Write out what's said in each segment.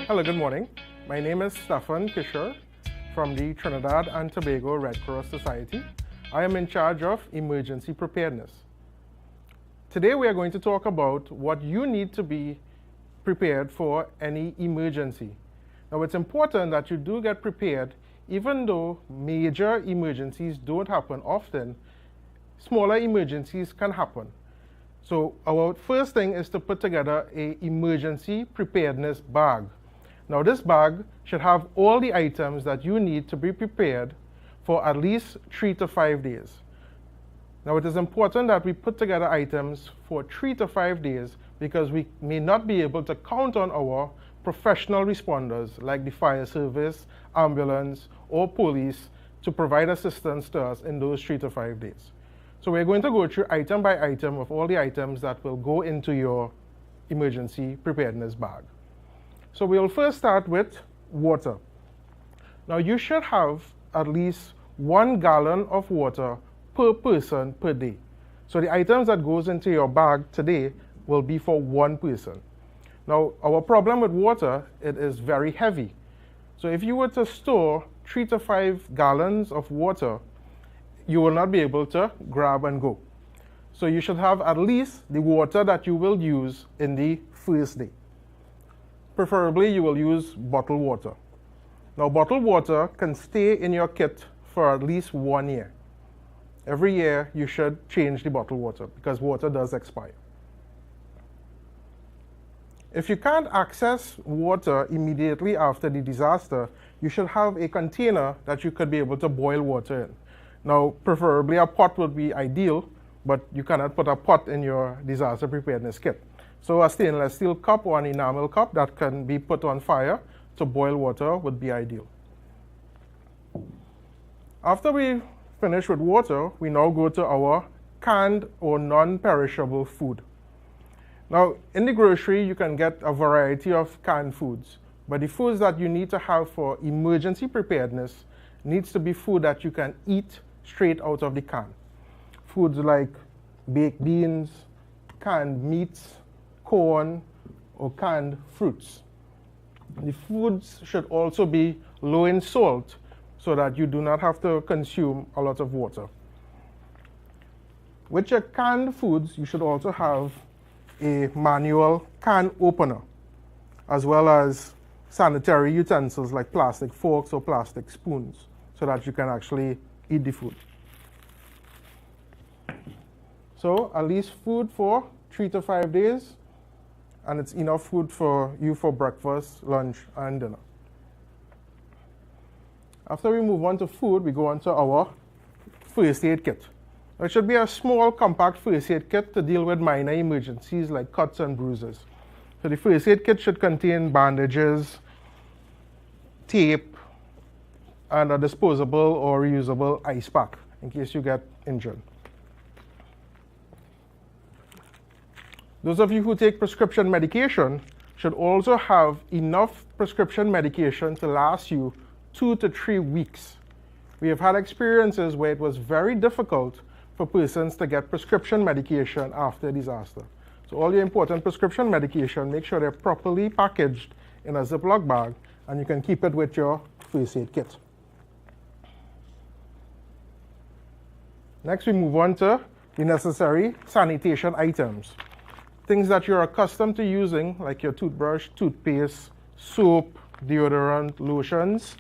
Hello, good morning. My name is Stefan Kishore from the Trinidad and Tobago Red Cross Society. I am in charge of emergency preparedness. Today we are going to talk about what you need to be prepared for any emergency. Now it's important that you do get prepared even though major emergencies don't happen often. Smaller emergencies can happen. So our first thing is to put together an emergency preparedness bag. Now this bag should have all the items that you need to be prepared for at least 3 to 5 days. Now it is important that we put together items for 3 to 5 days because we may not be able to count on our professional responders like the fire service, ambulance, or police to provide assistance to us in those 3 to 5 days. So we're going to go through item by item of all the items that will go into your emergency preparedness bag. So we'll first start with water. Now you should have at least 1 gallon of water per person per day. So the items that goes into your bag today will be for 1 person. Now our problem with water, it is very heavy. So if you were to store 3 to 5 gallons of water, you will not be able to grab and go. So you should have at least the water that you will use in the first day. Preferably you will use bottled water. Now bottled water can stay in your kit for at least 1 year. Every year you should change the bottled water because water does expire. If you can't access water immediately after the disaster, you should have a container that you could be able to boil water in. Now preferably a pot would be ideal, but you cannot put a pot in your disaster preparedness kit. So a stainless steel cup or an enamel cup that can be put on fire to boil water would be ideal. After we finish with water, we now go to our canned or non-perishable food. Now in the grocery you can get a variety of canned foods, but the foods that you need to have for emergency preparedness needs to be food that you can eat straight out of the can. Foods like baked beans, canned meats, corn, or canned fruits. The foods should also be low in salt so that you do not have to consume a lot of water. With your canned foods, you should also have a manual can opener, as well as sanitary utensils like plastic forks or plastic spoons, so that you can actually eat the food. So at least food for 3 to 5 days, and it's enough food for you for breakfast, lunch, and dinner. After we move on to food, we go on to our first aid kit. It should be a small, compact first aid kit to deal with minor emergencies like cuts and bruises. So the first aid kit should contain bandages, tape, and a disposable or reusable ice pack in case you get injured. Those of you who take prescription medication should also have enough prescription medication to last you 2 to 3 weeks. We have had experiences where it was very difficult for persons to get prescription medication after a disaster. So all your important prescription medication, make sure they're properly packaged in a Ziploc bag, and you can keep it with your first aid kit. Next, we move on to the necessary sanitation items. Things that you're accustomed to using, like your toothbrush, toothpaste, soap, deodorant, lotions.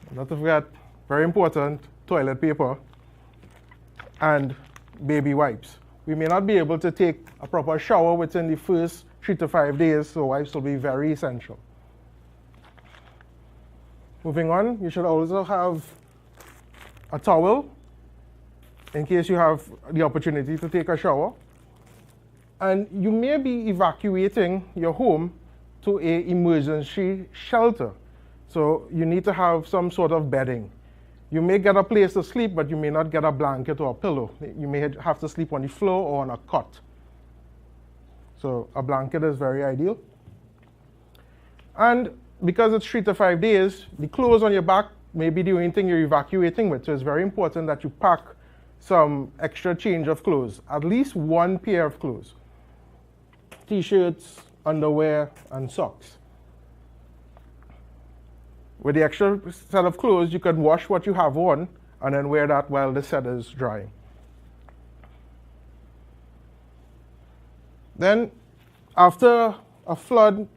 Not to forget, very important, toilet paper and baby wipes. We may not be able to take a proper shower within the first 3 to 5 days, so wipes will be very essential. Moving on, you should also have a towel in case you have the opportunity to take a shower. And you may be evacuating your home to an emergency shelter. So you need to have some sort of bedding. You may get a place to sleep, but you may not get a blanket or a pillow. You may have to sleep on the floor or on a cot. So a blanket is very ideal. And because it's 3 to 5 days, the clothes on your back may be the only thing you're evacuating with. So it's very important that you pack some extra change of clothes, at least 1 pair of clothes. T-shirts, underwear, and socks. With the extra set of clothes, you can wash what you have on and then wear that while the set is drying. Then, after a flood,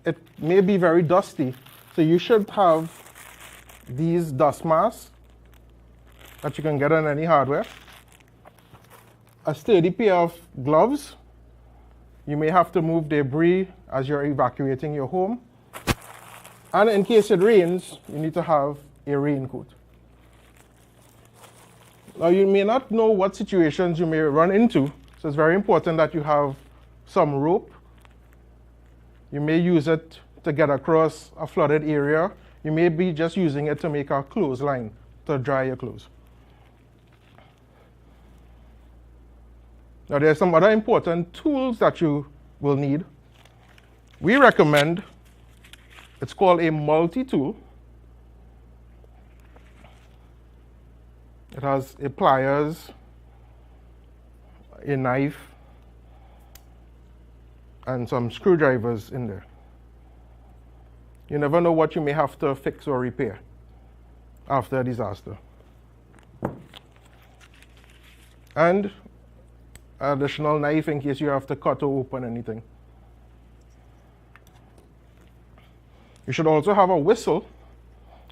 it may be very dusty, so you should have these dust masks that you can get on any hardware, a sturdy pair of gloves. You may have to move debris as you're evacuating your home, and in case it rains, you need to have a raincoat. Now, you may not know what situations you may run into, so it's very important that you have some rope. You may use it to get across a flooded area. You may be just using it to make a clothesline to dry your clothes. Now, there's some other important tools that you will need. We recommend, it's called a multi-tool. It has a pliers, a knife, and some screwdrivers in there. You never know what you may have to fix or repair after a disaster. And an additional knife in case you have to cut or open anything. You should also have a whistle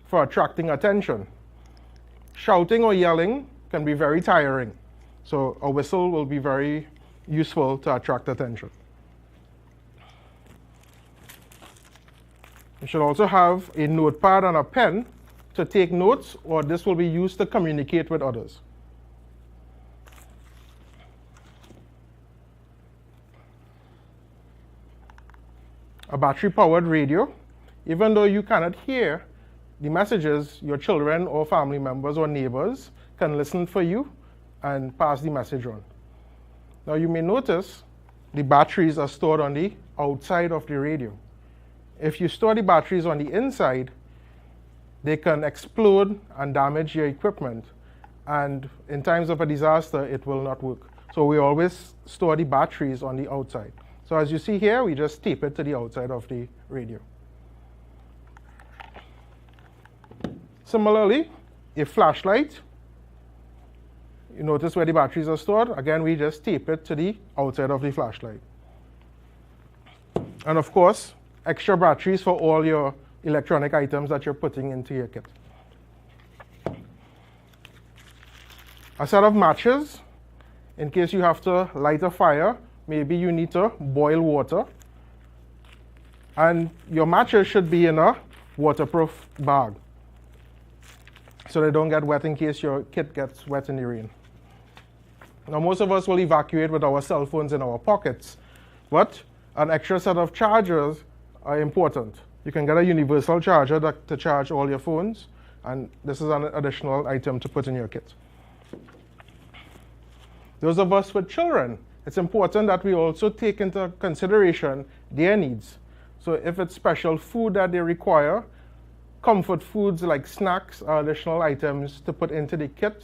for attracting attention. Shouting or yelling can be very tiring, so a whistle will be very useful to attract attention. You should also have a notepad and a pen to take notes, or this will be used to communicate with others. A battery-powered radio. Even though you cannot hear the messages, your children or family members or neighbors can listen for you and pass the message on. Now, you may notice the batteries are stored on the outside of the radio. If you store the batteries on the inside, they can explode and damage your equipment, and in times of a disaster, it will not work. So we always store the batteries on the outside. So as you see here, we just tape it to the outside of the radio. Similarly, a flashlight. You notice where the batteries are stored. Again, we just tape it to the outside of the flashlight. And of course, extra batteries for all your electronic items that you're putting into your kit. A set of matches, in case you have to light a fire. Maybe you need to boil water. And your matches should be in a waterproof bag, so they don't get wet in case your kit gets wet in the rain. Now, most of us will evacuate with our cell phones in our pockets, but an extra set of chargers are important. You can get a universal charger to charge all your phones, and this is an additional item to put in your kit. Those of us with children, it's important that we also take into consideration their needs. So if it's special food that they require, comfort foods like snacks are additional items to put into the kit.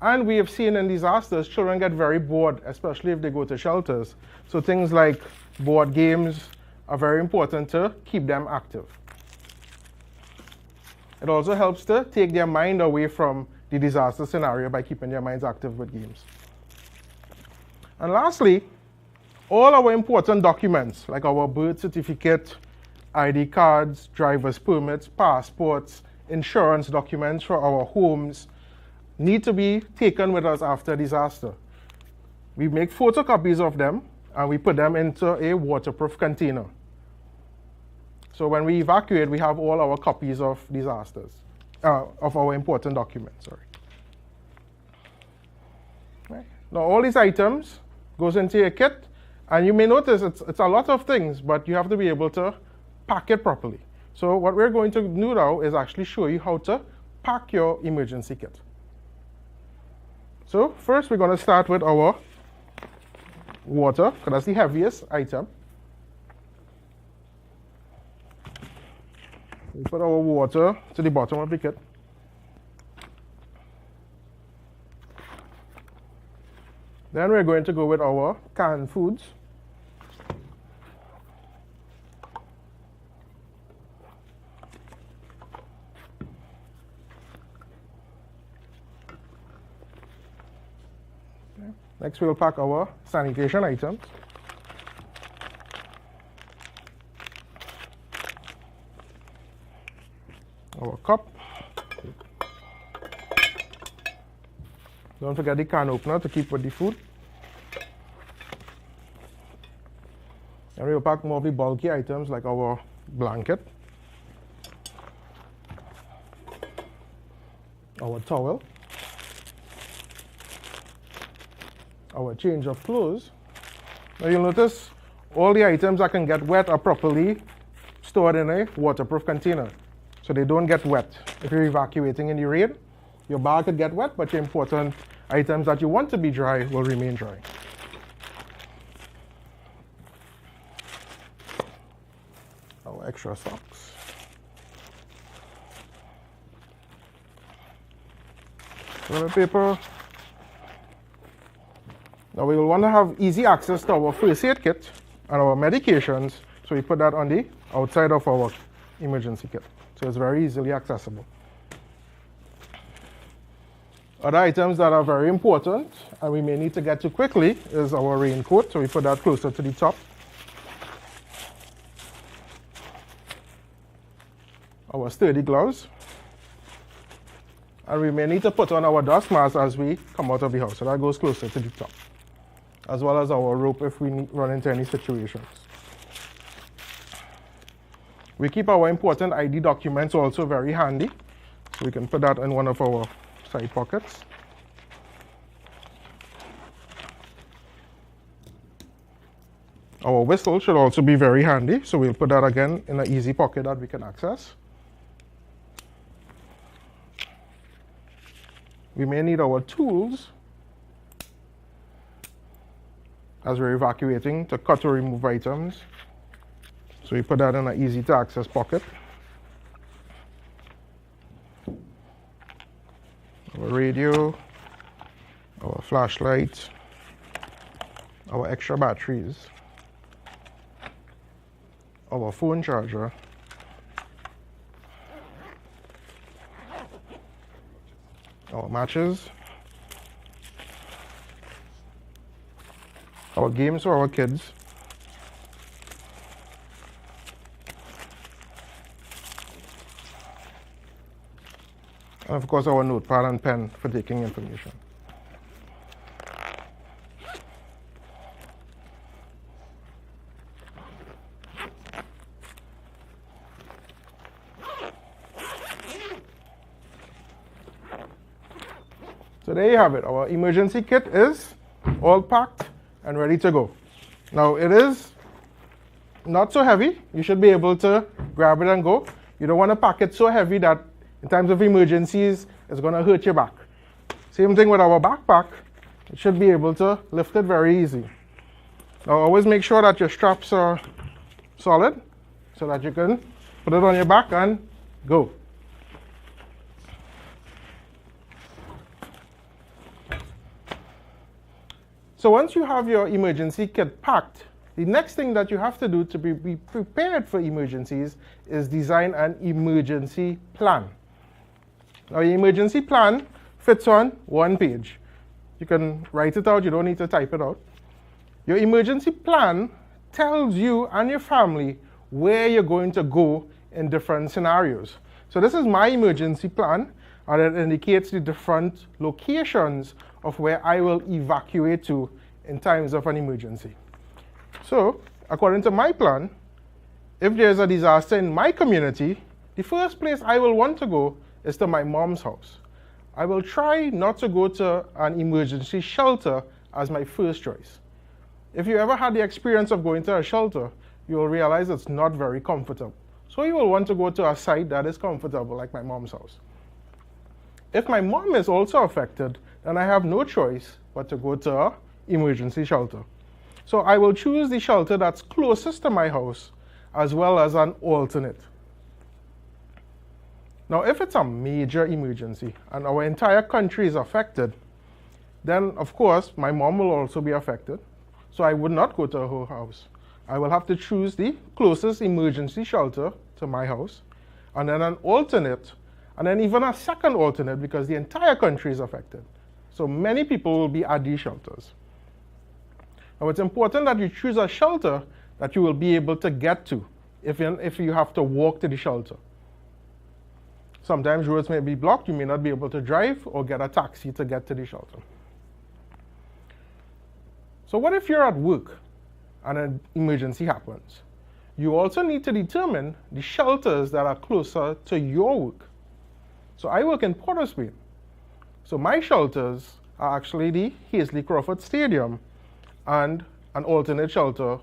And we have seen in disasters, children get very bored, especially if they go to shelters. So things like board games are very important to keep them active. It also helps to take their mind away from the disaster scenario by keeping their minds active with games. And lastly, all our important documents, like our birth certificate, ID cards, driver's permits, passports, insurance documents for our homes, need to be taken with us after disaster. We make photocopies of them and we put them into a waterproof container. So when we evacuate, we have all our copies of of our important documents. Right. Now, all these items goes into your kit, and you may notice it's a lot of things, but you have to be able to pack it properly. So what we're going to do now is actually show you how to pack your emergency kit. So first we're going to start with our water, because that's the heaviest item. We put our water to the bottom of the kit. Then we're going to go with our canned foods. Next, we'll pack our sanitation items. Our cup. Don't forget the can opener to keep with the food. And we'll pack more of the bulky items like our blanket, our towel, our change of clothes. Now you'll notice all the items that can get wet are properly stored in a waterproof container, so they don't get wet. If you're evacuating in the rain, your bag could get wet, but your important items that you want to be dry will remain dry. Our extra socks. Toilet paper. Now we will want to have easy access to our first aid kit and our medications, so we put that on the outside of our emergency kit, so it's very easily accessible. Other items that are very important and we may need to get to quickly is our raincoat, so we put that closer to the top. Our sturdy gloves. And we may need to put on our dust mask as we come out of the house, so that goes closer to the top. As well as our rope if we run into any situations. We keep our important ID documents also very handy, so we can put that in one of our side pockets. Our whistle should also be very handy, so we'll put that again in an easy pocket that we can access. We may need our tools as we're evacuating to cut or remove items, so we put that in an easy to access pocket. Our radio, our flashlight, our extra batteries, our phone charger, our matches, our games for our kids, and of course our notepad and pen for taking information. So there you have it. Our emergency kit is all packed and ready to go. Now it is not so heavy. You should be able to grab it and go. You don't want to pack it so heavy that in times of emergencies, it's going to hurt your back. Same thing with our backpack. It should be able to lift it very easy. Now always make sure that your straps are solid so that you can put it on your back and go. So once you have your emergency kit packed, the next thing that you have to do to be prepared for emergencies is design an emergency plan. Now, your emergency plan fits on one page. You can write it out, you don't need to type it out. Your emergency plan tells you and your family where you're going to go in different scenarios. So this is my emergency plan, and it indicates the different locations of where I will evacuate to in times of an emergency. So, according to my plan, if there's a disaster in my community, the first place I will want to go is to my mom's house. I will try not to go to an emergency shelter as my first choice. If you ever had the experience of going to a shelter, you will realize it's not very comfortable. So you will want to go to a site that is comfortable, like my mom's house. If my mom is also affected, then I have no choice but to go to an emergency shelter. So I will choose the shelter that's closest to my house, as well as an alternate. Now, if it's a major emergency and our entire country is affected, then of course my mom will also be affected. So I would not go to her house. I will have to choose the closest emergency shelter to my house, and then an alternate, and then even a second alternate because the entire country is affected. So many people will be at these shelters. Now it's important that you choose a shelter that you will be able to get to if you have to walk to the shelter. Sometimes roads may be blocked, you may not be able to drive or get a taxi to get to the shelter. So what if you're at work and an emergency happens? You also need to determine the shelters that are closer to your work. So I work in Port of Spain. So my shelters are actually the Hazley Crawford Stadium and an alternate shelter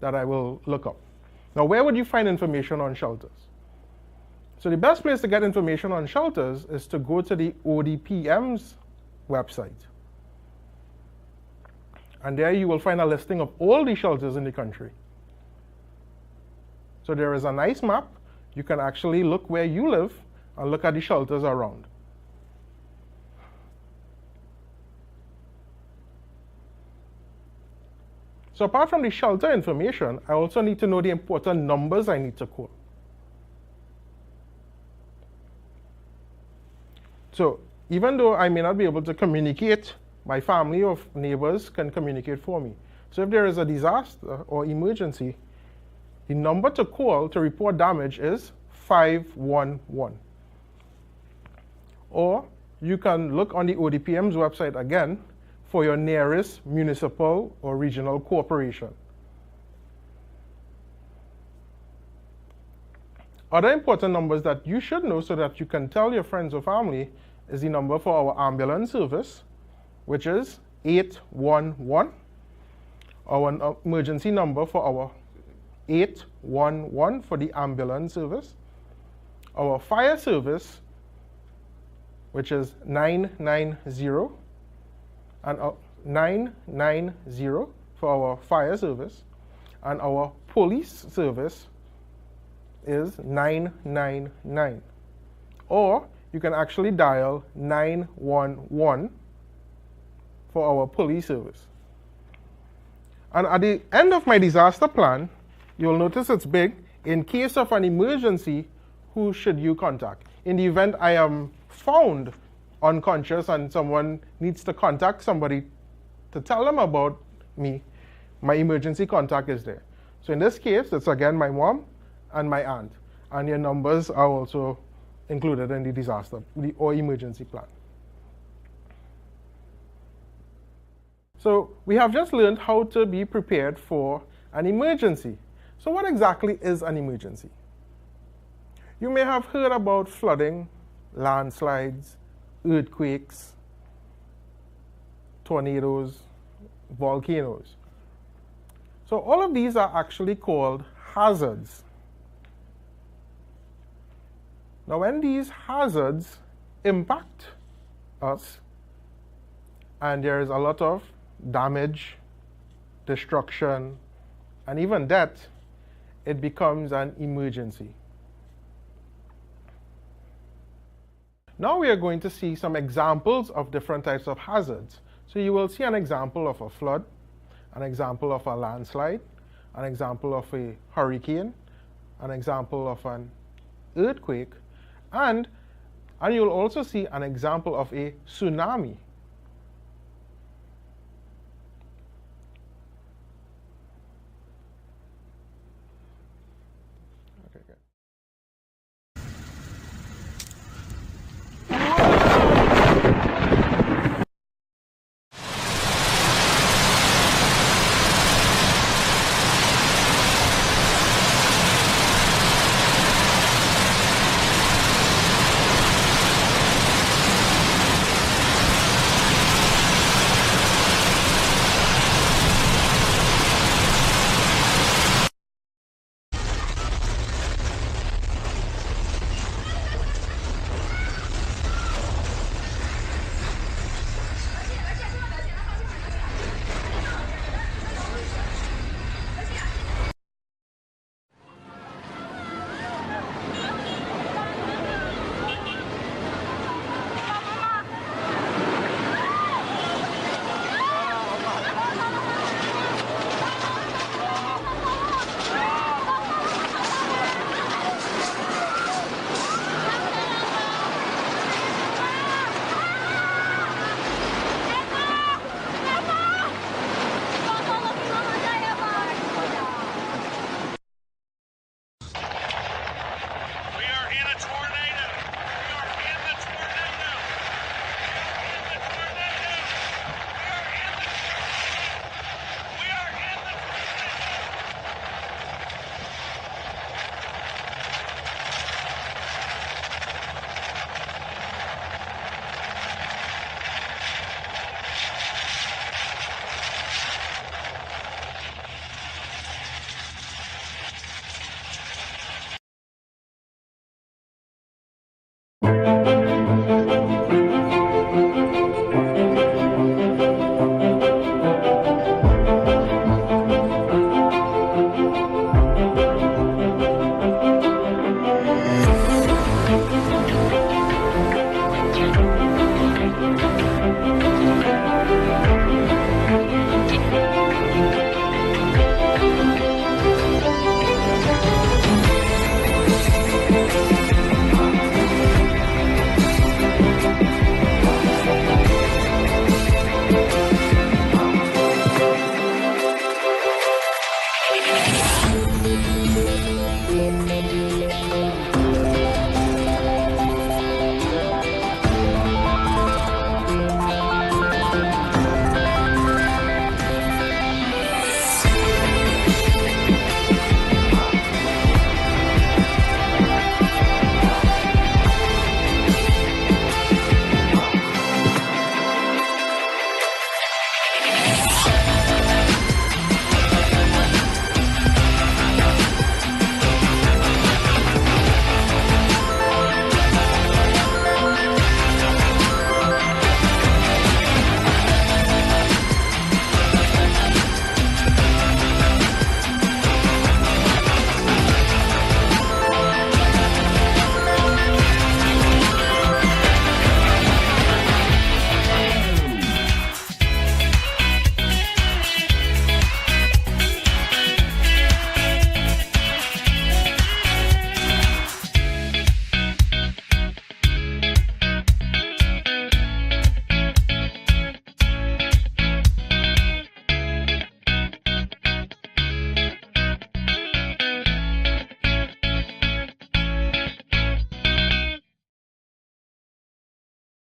that I will look up. Now, where would you find information on shelters? So the best place to get information on shelters is to go to the ODPM's website. And there you will find a listing of all the shelters in the country. So there is a nice map. You can actually look where you live and look at the shelters around. So apart from the shelter information, I also need to know the important numbers I need to call. So even though I may not be able to communicate, my family or neighbors can communicate for me. So if there is a disaster or emergency, the number to call to report damage is 511. Or you can look on the ODPM's website again for your nearest municipal or regional corporation. Other important numbers that you should know so that you can tell your friends or family is the number for our ambulance service, which is 811. Our emergency number for our 811 for the ambulance service. Our fire service, which is 990, and 990 for our fire service, and our police service is 999. Or you can actually dial 911 for our police service. And at the end of my disaster plan, you'll notice it's big. In case of an emergency, who should you contact? In the event I am found unconscious and someone needs to contact somebody to tell them about me, my emergency contact is there. So in this case, it's again my mom and my aunt. And your numbers are also included in the disaster or emergency plan. So we have just learned how to be prepared for an emergency. So what exactly is an emergency? You may have heard about flooding, landslides, earthquakes, tornadoes, volcanoes. So all of these are actually called hazards. Now when these hazards impact us and there is a lot of damage, destruction, and even death, it becomes an emergency. Now we are going to see some examples of different types of hazards. So you will see an example of a flood, an example of a landslide, an example of a hurricane, an example of an earthquake, and you'll also see an example of a tsunami.